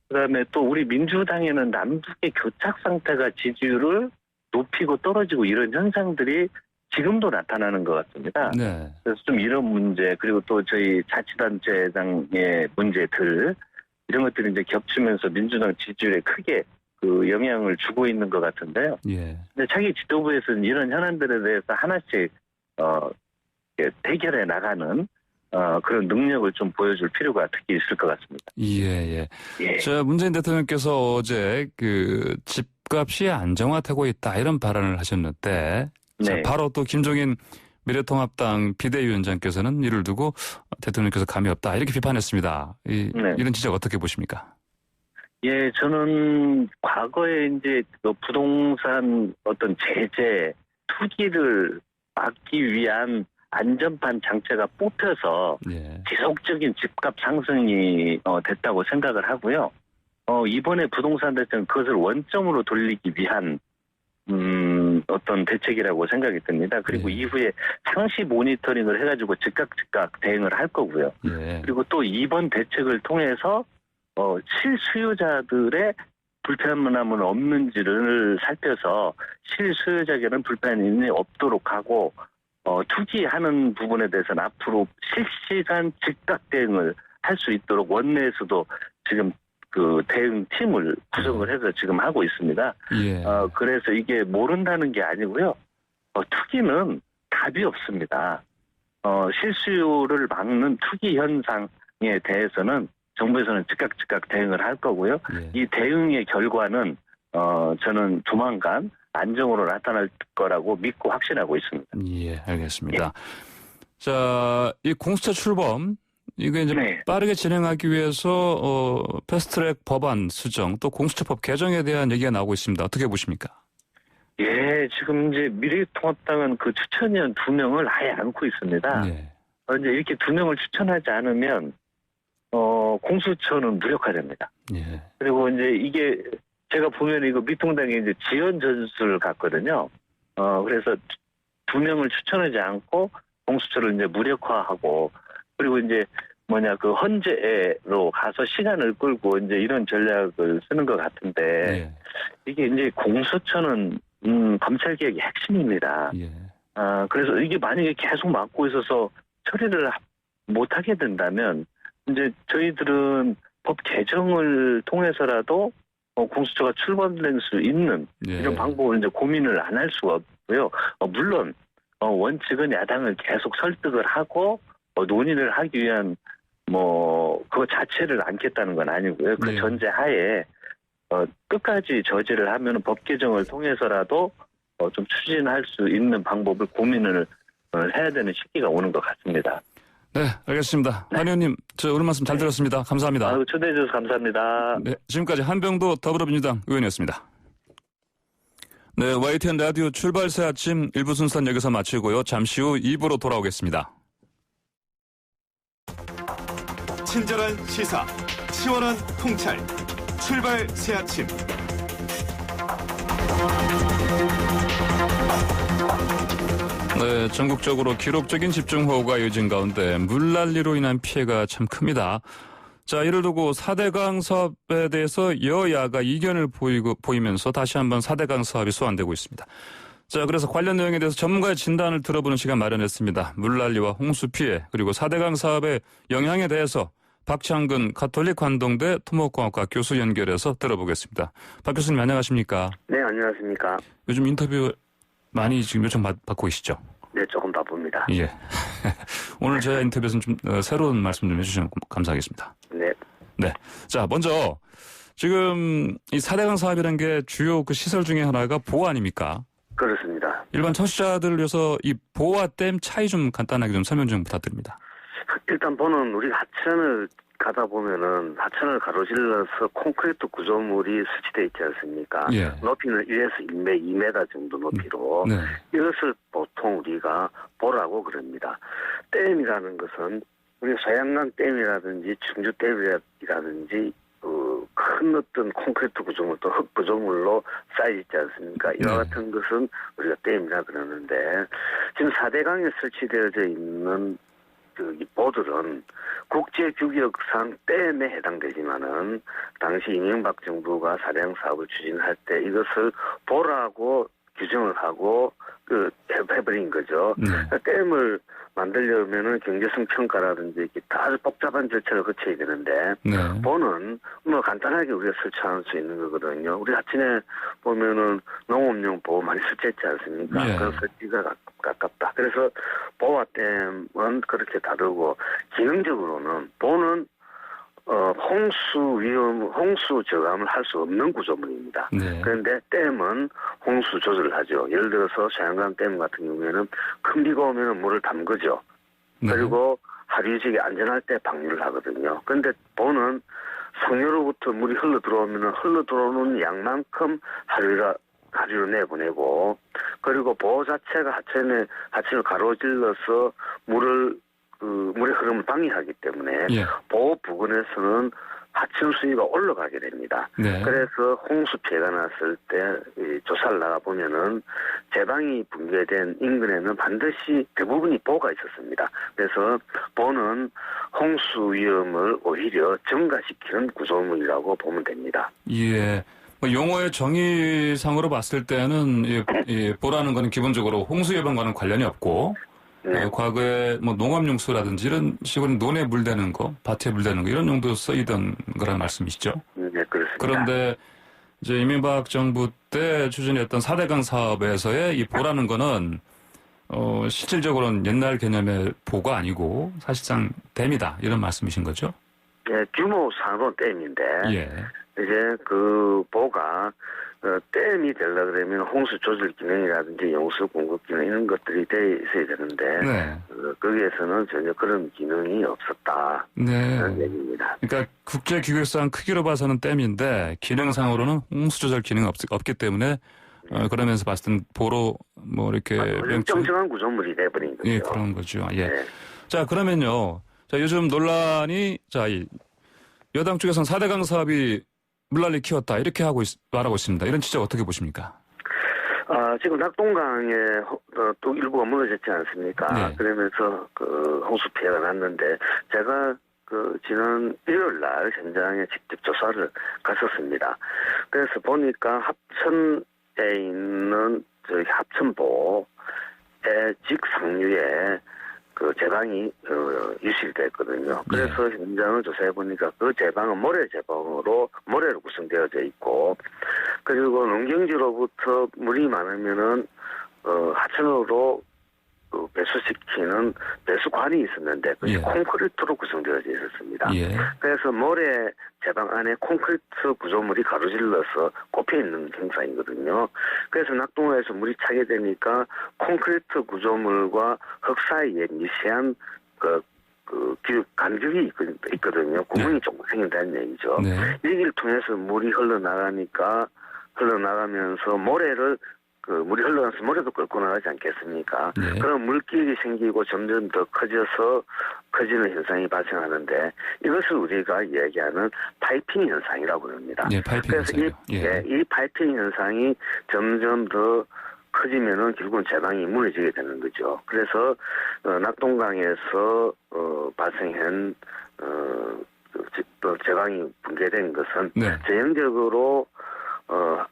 Speaker 4: 그다음에 또 우리 민주당에는 남북의 교착 상태가 지지율을 높이고 떨어지고 이런 현상들이 지금도 나타나는 것 같습니다.
Speaker 1: 네.
Speaker 4: 그래서 좀 이런 문제 그리고 또 저희 자치단체장의 문제들 이런 것들이 이제 겹치면서 민주당 지지율에 크게 영향을 주고 있는 것 같은데요.
Speaker 1: 예.
Speaker 4: 근데 차기 지도부에서는 이런 현안들에 대해서 하나씩 해결해 나가는 그런 능력을 좀 보여줄 필요가 특히 있을 것 같습니다.
Speaker 1: 예, 예.
Speaker 4: 예.
Speaker 1: 자, 문재인 대통령께서 어제 집값이 안정화되고 있다 이런 발언을 하셨는데 자,
Speaker 4: 네.
Speaker 1: 바로 또 김종인 미래통합당 비대위원장께서는 이를 두고 대통령께서 감이 없다 이렇게 비판했습니다.
Speaker 4: 네.
Speaker 1: 이런 지적 어떻게 보십니까?
Speaker 4: 예, 저는 과거에 이제 부동산 어떤 제재, 투기를 막기 위한 안전판 장치가 뽑혀서
Speaker 1: 예.
Speaker 4: 지속적인 집값 상승이 됐다고 생각을 하고요. 이번에 부동산 대책은 그것을 원점으로 돌리기 위한 어떤 대책이라고 생각이 듭니다. 그리고
Speaker 1: 예.
Speaker 4: 이후에 상시 모니터링을 해가지고 즉각 대응을 할 거고요.
Speaker 1: 예.
Speaker 4: 그리고 또 이번 대책을 통해서 실수요자들의 불편함은 없는지를 살펴서 실수요자에게는 불편이 없도록 하고 투기하는 부분에 대해서는 앞으로 실시간 즉각 대응을 할 수 있도록 원내에서도 지금 그 대응팀을 구성을 해서 지금 하고 있습니다.
Speaker 1: 예.
Speaker 4: 그래서 이게 모른다는 게 아니고요. 투기는 답이 없습니다. 실수요를 막는 투기 현상에 대해서는 정부에서는 즉각 대응을 할 거고요.
Speaker 1: 예.
Speaker 4: 이 대응의 결과는 저는 조만간 안정으로 나타날 거라고 믿고 확신하고 있습니다.
Speaker 1: 예, 알겠습니다. 자, 이 공수처 출범 이게 이제
Speaker 4: 네.
Speaker 1: 빠르게 진행하기 위해서 패스트트랙 법안 수정 또 공수처법 개정에 대한 얘기가 나오고 있습니다. 어떻게 보십니까?
Speaker 4: 예, 지금 이제 미래통합당은 그 추천위원 2명을 아예 안고 있습니다.
Speaker 1: 예.
Speaker 4: 이제 이렇게 2명을 추천하지 않으면 공수처는 무력화됩니다.
Speaker 1: 예.
Speaker 4: 그리고 이제 이게 제가 보면 이거 미통당이 이제 지연 전술 같거든요. 그래서 2명을 추천하지 않고 공수처를 이제 무력화하고 그리고 이제 그 헌재로 가서 시간을 끌고 이제 이런 전략을 쓰는 것 같은데
Speaker 1: 예.
Speaker 4: 이게 이제 공수처는 검찰개혁의 핵심입니다.
Speaker 1: 예.
Speaker 4: 그래서 이게 만약에 계속 막고 있어서 처리를 못하게 된다면 이제 저희들은 법 개정을 통해서라도 공수처가 출범될 수 있는
Speaker 1: 예.
Speaker 4: 이런 방법을 이제 고민을 안 할 수가 없고요. 물론 원칙은 야당을 계속 설득을 하고 논의를 하기 위한 그거 자체를 않겠다는 건 아니고요. 그
Speaker 1: 네.
Speaker 4: 전제하에 끝까지 저지를 하면 법 개정을 통해서라도 좀 추진할 수 있는 방법을 고민을 해야 되는 시기가 오는 것 같습니다.
Speaker 1: 네, 알겠습니다. 한 의원님, 오늘 말씀 잘 들었습니다. 감사합니다.
Speaker 4: 초대해 주셔서 감사합니다.
Speaker 1: 네, 지금까지 한병도 더불어민주당 의원이었습니다. 네, YTN 라디오 출발새 아침 1부 순서는 여기서 마치고요. 잠시 후 2부로 돌아오겠습니다.
Speaker 5: 친절한 시사, 시원한 통찰, 출발 새 아침.
Speaker 1: 네, 전국적으로 기록적인 집중호우가 이어진 가운데 물난리로 인한 피해가 참 큽니다. 자, 이를 두고 4대강 사업에 대해서 여야가 이견을 보이면서 다시 한번 4대강 사업이 소환되고 있습니다. 자, 그래서 관련 내용에 대해서 전문가의 진단을 들어보는 시간 마련했습니다. 물난리와 홍수 피해 그리고 4대강 사업의 영향에 대해서 박창근 가톨릭 관동대 토목공학과 교수 연결해서 들어보겠습니다. 박 교수님 안녕하십니까?
Speaker 6: 네, 안녕하십니까.
Speaker 1: 요즘 인터뷰 많이 지금 요청 받고 계시죠?
Speaker 6: 네, 조금 바쁩니다.
Speaker 1: 예. 오늘 제가 인터뷰에서는 좀 새로운 말씀 좀 해주시면 감사하겠습니다.
Speaker 6: 네.
Speaker 1: 네. 자, 먼저 지금 이 4대강 사업이라는 게 주요 그 시설 중에 하나가 보호 아닙니까?
Speaker 6: 그렇습니다.
Speaker 1: 일반 청취자들을 위해서 이 보호와 댐 차이 좀 간단하게 좀 설명 좀 부탁드립니다.
Speaker 6: 일단 보는 우리 하천을 가다 보면은 하천을 가로질러서 콘크리트 구조물이 설치되어 있지 않습니까?
Speaker 1: 예.
Speaker 6: 높이는 1에서 2m 정도 높이로
Speaker 1: 네.
Speaker 6: 이것을 보통 우리가 보라고 그럽니다. 댐이라는 것은 우리 소양강 댐이라든지 충주 댐이라든지 큰 어떤 콘크리트 구조물 또 흙 구조물로 쌓여 있지 않습니까? 이와
Speaker 1: 네.
Speaker 6: 같은 것은 우리가 댐이라 그러는데 지금 4대강에 설치되어져 있는 이 보들은 국제규격상 댐에 해당되지만은 당시 이명박 정부가 4대강 사업을 추진할 때 이것을 보라고 규정을 하고 해버린 거죠.
Speaker 1: 네.
Speaker 6: 댐을 만들려면은 경제성 평가라든지 이렇게 아주 복잡한 절차를 거쳐야 되는데
Speaker 1: 네.
Speaker 6: 보는 간단하게 우리가 설치할 수 있는 거거든요. 우리 하천에 보면은 농업용 보호 많이 설치했지 않습니까?
Speaker 1: 예.
Speaker 6: 그런 설치가 가깝다. 그래서 보호와 댐은 그렇게 다르고 기능적으로는 보는 홍수 저감을 할 수 없는 구조물입니다.
Speaker 1: 네.
Speaker 6: 그런데 댐은 홍수 조절을 하죠. 예를 들어서 소양강 댐 같은 경우에는 큰 비가 오면 물을 담그죠.
Speaker 1: 네.
Speaker 6: 그리고 하류지역이 안전할 때 방류를 하거든요. 그런데 보는 상류로부터 물이 흘러 들어오면 흘러 들어오는 양만큼 하류로 내보내고, 그리고 보호 자체가 하천을 가로질러서 물의 흐름을 방해하기 때문에
Speaker 1: 예.
Speaker 6: 보호 부근에서는 하천 수위가 올라가게 됩니다.
Speaker 1: 네.
Speaker 6: 그래서 홍수 피해가 났을 때 조사를 나가 보면은 제방이 붕괴된 인근에는 반드시 대부분이 보가 있었습니다. 그래서 보는 홍수 위험을 오히려 증가시키는 구조물이라고 보면 됩니다.
Speaker 1: 예. 뭐 용어의 정의상으로 봤을 때는 보라는 거는 기본적으로 홍수 예방과는 관련이 없고
Speaker 6: 네.
Speaker 1: 과거에 뭐 농업용수라든지 이런 식으로 논에 물대는 거, 밭에 물대는 거 이런 용도로 쓰이던 거라는 말씀이시죠?
Speaker 6: 네, 그렇습니다.
Speaker 1: 그런데 이제 이명박 정부 때 추진했던 4대강 사업에서의 이 보라는 거는 실질적으로는 옛날 개념의 보가 아니고 사실상 댐이다 이런 말씀이신 거죠?
Speaker 6: 예, 규모 상으로 댐인데
Speaker 1: 예.
Speaker 6: 이제 그 보가 댐이 되려 그러면 홍수 조절 기능이라든지 용수 공급 기능 이런 것들이 돼 있어야 되는데
Speaker 1: 네.
Speaker 6: 거기에서는 전혀 그런 기능이 없었다.
Speaker 1: 네.
Speaker 6: 그런 얘기입니다.
Speaker 1: 그러니까 국제 규격상 크기로 봐서는 댐인데 기능상으로는 홍수 조절 기능이 없기 때문에 그러면서 봤을 땐 보로 뭐 이렇게
Speaker 6: 정정한 구조물이 돼버린 거죠.
Speaker 1: 예, 그런 거죠. 예.
Speaker 6: 네.
Speaker 1: 자, 그러면요. 자, 요즘 논란이 이 여당 쪽에서는 4대강 사업이 물난리 키웠다 이렇게 말하고 있습니다. 이런 지적 어떻게 보십니까?
Speaker 6: 지금 낙동강에 또 일부가 무너졌지 않습니까?
Speaker 1: 네.
Speaker 6: 그러면서 그 홍수 피해가 났는데 제가 지난 일요일 날 현장에 직접 조사를 갔었습니다. 그래서 보니까 합천에 있는 저희 합천보의 직상류에 그 제방이 유실됐거든요. 그래서 현장을 조사해 보니까 그 제방은 모래로 구성되어져 있고, 그리고 농경지로부터 물이 많으면은 하천으로 배수시키는 배수관이 있었는데 그게
Speaker 1: 예.
Speaker 6: 콘크리트로 구성되어져 있었습니다.
Speaker 1: 예.
Speaker 6: 그래서 모래 제방 안에 콘크리트 구조물이 가로질러서 꼽혀 있는 현상이거든요. 그래서 낙동강에서 물이 차게 되니까 콘크리트 구조물과 흙 사이에 미세한 간격이 있거든요. 구멍이
Speaker 1: 네.
Speaker 6: 조금 생긴다는 얘기죠.
Speaker 1: 네.
Speaker 6: 여기를 통해서 물이 흘러나가면서 물이 흘러나서 모래도 끌고 나가지 않겠습니까?
Speaker 1: 네.
Speaker 6: 그럼 물길이 생기고 점점 더 커지는 현상이 발생하는데 이것을 우리가 이야기하는 파이핑 현상이라고 합니다.
Speaker 1: 예, 파이핑
Speaker 6: 그래서
Speaker 1: 현상이요.
Speaker 6: 이 파이핑 현상이 점점 더 커지면은 결국은 제방이 무너지게 되는 거죠. 그래서 낙동강에서 발생한 제방이 붕괴된 것은
Speaker 1: 네.
Speaker 6: 전형적으로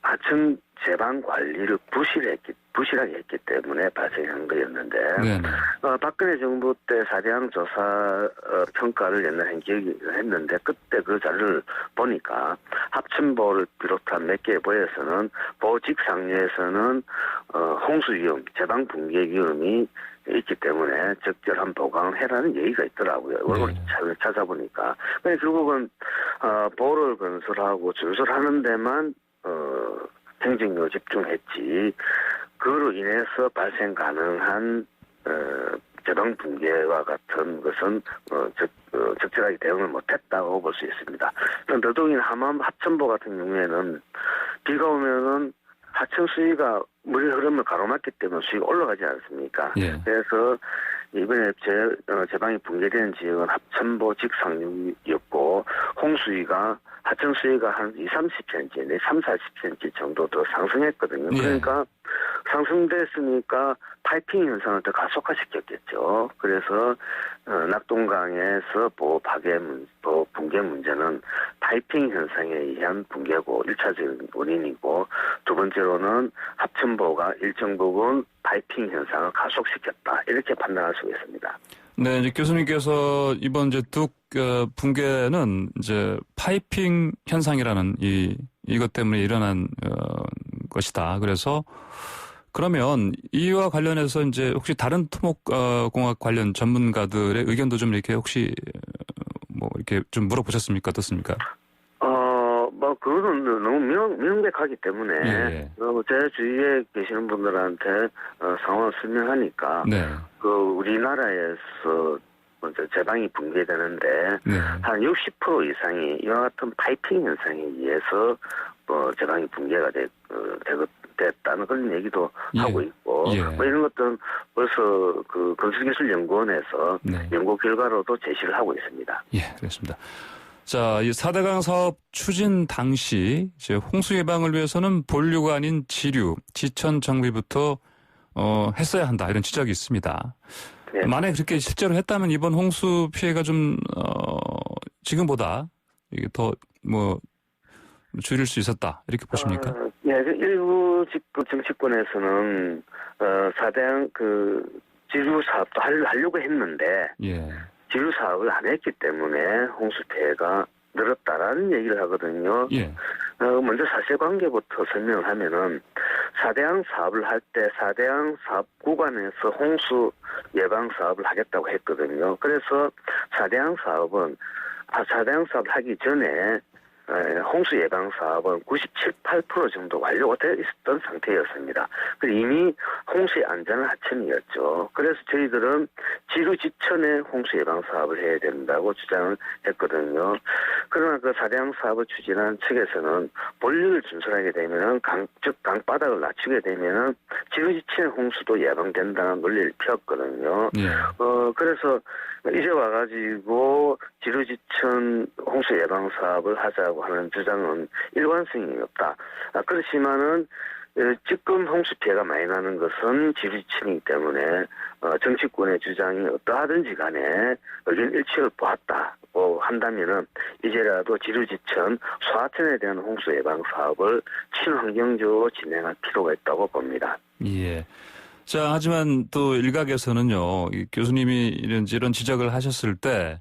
Speaker 6: 하천 제방 관리를 부실하게 했기 때문에 발생한 거였는데
Speaker 1: 네. 네.
Speaker 6: 박근혜 정부 때 4대강 조사 평가를 옛날에 기억이 했는데 그때 그 자료를 보니까 합천보를 비롯한 몇 개의 보에서는 보 직상류에서는 홍수 위험, 제방 붕괴 위험이 있기 때문에 적절한 보강을 해라는 얘기가 있더라고요. 얼굴 찾아보니까. 근데 결국은 보를 건설하고 건설하는 데만 행정력을 집중했지 그로 인해서 발생 가능한 제방 붕괴와 같은 것은 적절하게 대응을 못했다고 볼 수 있습니다. 더더욱이나 합천보 같은 경우에는 비가 오면은 하천 수위가 물의 흐름을 가로막기 때문에 수위가 올라가지 않습니까?
Speaker 1: 예.
Speaker 6: 그래서 이번에 제방이 붕괴된 지역은 합천보 직상류였고 홍수위가 하천 수위가 한 20-30cm, 30-40cm 정도 더 상승했거든요.
Speaker 1: 예.
Speaker 6: 그러니까 상승됐으니까 파이핑 현상을 더 가속화시켰겠죠. 그래서 낙동강에서 보 붕괴 문제는 파이핑 현상에 의한 붕괴고 1차적인 원인이고 두 번째로는 합천보가 일정 부분 파이핑 현상을 가속시켰다. 이렇게 판단할 수 있습니다.
Speaker 1: 네, 이제 교수님께서 이번 이제 뚝 붕괴는 이제 파이핑 현상이라는 이것 때문에 일어난 것이다. 그래서 그러면 이와 관련해서 이제 혹시 다른 토목공학 관련 전문가들의 의견도 좀 이렇게 혹시 뭐 이렇게 좀 물어보셨습니까? 어떻습니까?
Speaker 6: 그거는 너무 명백하기 때문에,
Speaker 1: 예.
Speaker 6: 제 주위에 계시는 분들한테 상황을 설명하니까,
Speaker 1: 네.
Speaker 6: 우리나라에서 먼저 제방이 붕괴되는데,
Speaker 1: 네.
Speaker 6: 한 60% 이상이 이와 같은 파이핑 현상에 의해서, 제방이 붕괴가 됐다는 그런 얘기도
Speaker 1: 예.
Speaker 6: 하고 있고
Speaker 1: 예.
Speaker 6: 뭐 이런 것들은 벌써 그 건설기술연구원에서
Speaker 1: 네.
Speaker 6: 연구 결과로도 제시를 하고 있습니다.
Speaker 1: 예, 그렇습니다. 자, 이 4대강 사업 추진 당시 이제 홍수 예방을 위해서는 본류가 아닌 지류, 지천 정비부터 했어야 한다 이런 지적이 있습니다.
Speaker 6: 네.
Speaker 1: 만약에 그렇게 실제로 했다면 이번 홍수 피해가 좀 지금보다 이게 더 뭐 줄일 수 있었다 이렇게 보십니까?
Speaker 6: 네, 그 일부 정치권에서는 4대강 그 지류 사업도 하려고 했는데
Speaker 1: 예,
Speaker 6: 지류 사업을 안 했기 때문에 홍수 피해가 늘었다라는 얘기를 하거든요.
Speaker 1: 예,
Speaker 6: 먼저 사실관계부터 설명을 하면은 4대강 사업을 할 때 4대강 사업 구간에서 홍수 예방 사업을 하겠다고 했거든요. 그래서 4대강 사업을 하기 전에 홍수 예방 사업은 97, 8% 정도 완료가 되어 있었던 상태였습니다. 그리고 이미 홍수의 안전은 하천이었죠. 그래서 저희들은 지루지천에 홍수 예방 사업을 해야 된다고 주장을 했거든요. 그러나 그 4대강 사업을 추진한 측에서는 본류를 준수하게 되면은 즉 강바닥을 낮추게 되면은 지루지천의 홍수도 예방된다는 논리를 폈거든요.
Speaker 1: 예,
Speaker 6: 그래서 이제 와가지고 지루지천 홍수 예방 사업을 하자고 하는 주장은 일관성이 없다. 그렇지만은 지금 홍수 피해가 많이 나는 것은 지루지천이기 때문에 정치권의 주장이 어떠하든지 간에 의견 일치를 보았다고 한다면은 이제라도 지루지천 소하천에 대한 홍수 예방 사업을 친환경적으로 진행할 필요가 있다고 봅니다.
Speaker 1: 예. 자, 하지만 또 일각에서는요, 이 교수님이 이런 지적을 하셨을 때,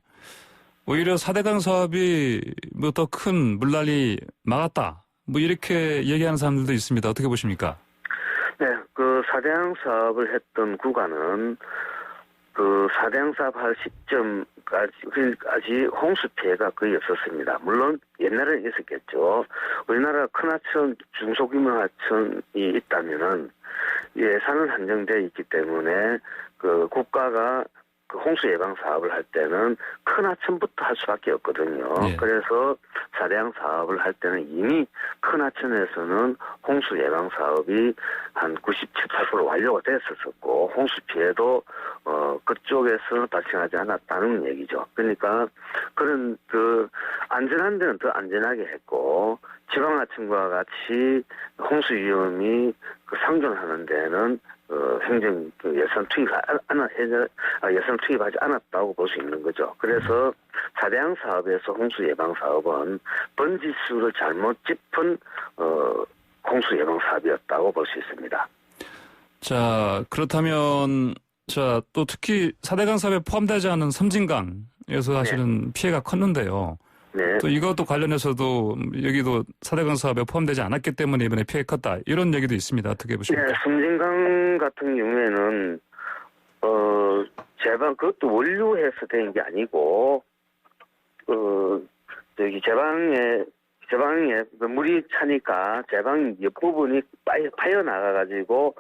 Speaker 1: 오히려 4대강 사업이 뭐 더 큰 물난리 막았다. 뭐 이렇게 얘기하는 사람들도 있습니다. 어떻게 보십니까?
Speaker 6: 네, 그 4대강 사업을 했던 구간은 그 4대강 사업 할 시점까지 홍수 피해가 거의 없었습니다. 물론 옛날에는 있었겠죠. 우리나라 큰 하천, 중소규모 하천이 있다면은 예산은 한정되어 있기 때문에 그 국가가 그 홍수 예방 사업을 할 때는 큰 하천부터 할 수밖에 없거든요.
Speaker 1: 예.
Speaker 6: 그래서 4대강 사업을 할 때는 이미 큰 하천에서는 홍수 예방 사업이 한 97, 8% 완료가 됐었고 홍수 피해도 그쪽에서 발생하지 않았다는 얘기죠. 그러니까 그런 그 안전한 데는 더 안전하게 했고 지방 하천과 같이 홍수 위험이 그 상존하는 데는 행정 예산 투입하지 않았다고 볼 수 있는 거죠. 그래서 4대강 사업에서 홍수 예방 사업은 번지수를 잘못 짚은 홍수 예방 사업이었다고 볼 수 있습니다.
Speaker 1: 자, 그렇다면, 자, 또 특히 4대강 사업에 포함되지 않은 섬진강에서 사실은 피해가 컸는데요.
Speaker 6: 네.
Speaker 1: 또 이것도 관련해서도 여기도 4대강 사업에 포함되지 않았기 때문에 이번에 피해가 컸다. 이런 얘기도 있습니다. 어떻게 보십니까?
Speaker 6: 네, 섬진강 같은 경우에는 그것도 원료해서 된 게 아니고 저기 제방에 물이 차니까 제방 옆부분이 파여 나가가지고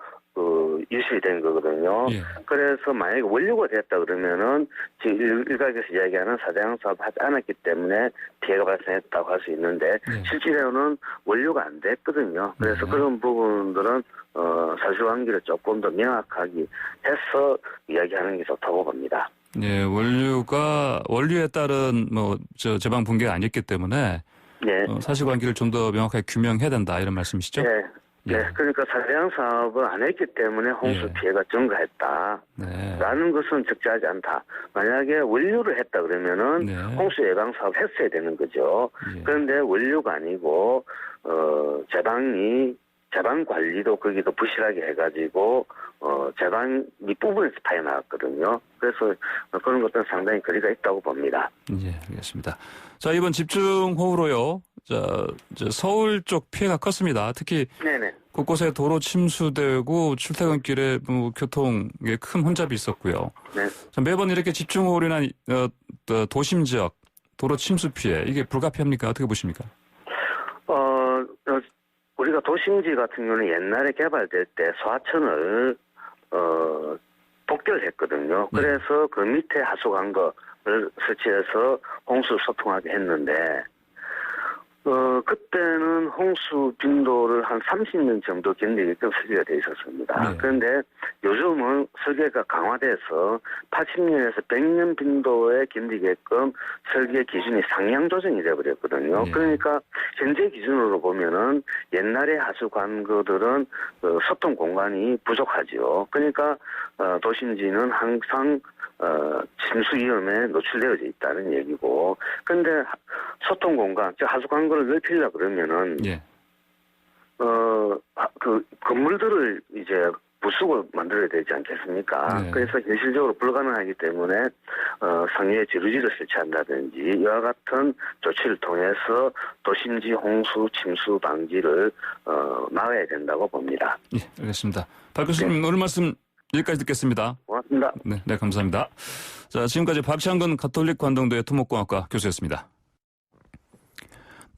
Speaker 6: 유실이 된 거거든요.
Speaker 1: 예.
Speaker 6: 그래서 만약에 원료가 됐다 그러면은 지금 일각에서 이야기하는 4대강 사업 하지 않았기 때문에 피해가 발생했다고 할 수 있는데
Speaker 1: 예.
Speaker 6: 실제로는 원료가 안 됐거든요. 그래서 그런 부분들은 사실관계를 조금 더 명확하게 해서 이야기하는 게 좋다고 봅니다.
Speaker 1: 예, 원료에 따른 제방 붕괴가 아니었기 때문에
Speaker 6: 네.
Speaker 1: 사실관계를 좀 더 명확하게 규명해야 된다 이런 말씀이시죠?
Speaker 6: 네.
Speaker 1: 예.
Speaker 6: 네. 그러니까 4대강 사업을 안 했기 때문에 홍수
Speaker 1: 예.
Speaker 6: 피해가 증가했다.
Speaker 1: 네.
Speaker 6: 라는 것은 적절하지 않다. 만약에 원료를 했다 그러면은
Speaker 1: 네.
Speaker 6: 홍수 예방 사업 했어야 되는 거죠.
Speaker 1: 예.
Speaker 6: 그런데 원료가 아니고 제방 관리도 거기도 부실하게 해가지고 제방 밑부분에서 파여 나왔거든요. 그래서 그런 것들은 상당히 거리가 있다고 봅니다.
Speaker 1: 예, 알겠습니다. 자, 이번 집중호우로요. 서울 쪽 피해가 컸습니다. 특히
Speaker 6: 네네.
Speaker 1: 곳곳에 도로 침수되고 출퇴근길에 교통에 큰 혼잡이 있었고요.
Speaker 6: 네.
Speaker 1: 자, 매번 이렇게 집중호우로 인한 도심 지역 도로 침수 피해 이게 불가피합니까? 어떻게 보십니까?
Speaker 6: 우리가 도심지 같은 경우는 옛날에 개발될 때 소하천을 복결했거든요.
Speaker 1: 네.
Speaker 6: 그래서 그 밑에 하수관 거를 설치해서 홍수 소통하게 했는데 그때는 홍수 빈도를 한 30년 정도 견디게끔 설계가 되어 있었습니다.
Speaker 1: 네.
Speaker 6: 그런데 요즘은 설계가 강화돼서 80년에서 100년 빈도에 견디게끔 설계 기준이 상향 조정이 되어버렸거든요.
Speaker 1: 네.
Speaker 6: 그러니까 현재 기준으로 보면은 옛날의 하수 관거들은 소통 공간이 부족하지요. 그러니까 도심지는 항상 침수 위험에 노출되어져 있다는 얘기고, 근데 소통 공간, 즉 하수 관거를 넓히려 그러면은
Speaker 1: 예.
Speaker 6: 그 건물들을 이제 부수고 만들어야 되지 않겠습니까?
Speaker 1: 네.
Speaker 6: 그래서 현실적으로 불가능하기 때문에 상위에 지루지를 설치한다든지 이와 같은 조치를 통해서 도심지 홍수 침수 방지를 막아야 된다고 봅니다.
Speaker 1: 예, 알겠습니다. 박 교수님 오늘 말씀 여기까지 듣겠습니다.
Speaker 6: 고맙습니다.
Speaker 1: 네, 감사합니다. 자, 지금까지 박창근 가톨릭 관동도의 토목공학과 교수였습니다.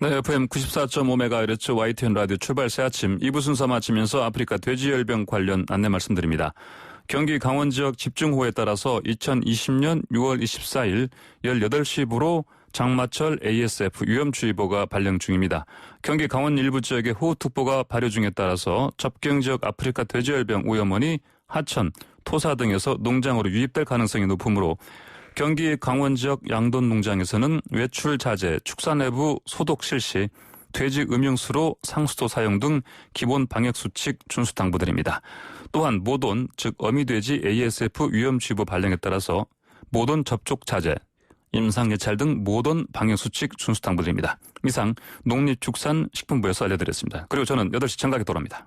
Speaker 1: 네, FM 94.5MHz YTN 라디오 출발 새 아침 2부 순서 마치면서 아프리카 돼지열병 관련 안내 말씀드립니다. 경기 강원 지역 집중호우에 따라서 2020년 6월 24일 18시부로 장마철 ASF 위험주의보가 발령 중입니다. 경기 강원 일부 지역에 호우특보가 발효 중에 따라서 접경 지역 아프리카 돼지열병 오염원이 하천, 토사 등에서 농장으로 유입될 가능성이 높으므로 경기 강원 지역 양돈 농장에서는 외출 자제, 축사 내부 소독 실시, 돼지 음용수로 상수도 사용 등 기본 방역 수칙 준수 당부드립니다. 또한 모돈, 즉 어미돼지 ASF 위험주의보 발령에 따라서 모돈 접촉 자제, 임상 예찰 등 모든 방역 수칙 준수 당부드립니다. 이상 농림축산식품부에서 알려드렸습니다. 그리고 저는 8시 정각에 돌아옵니다.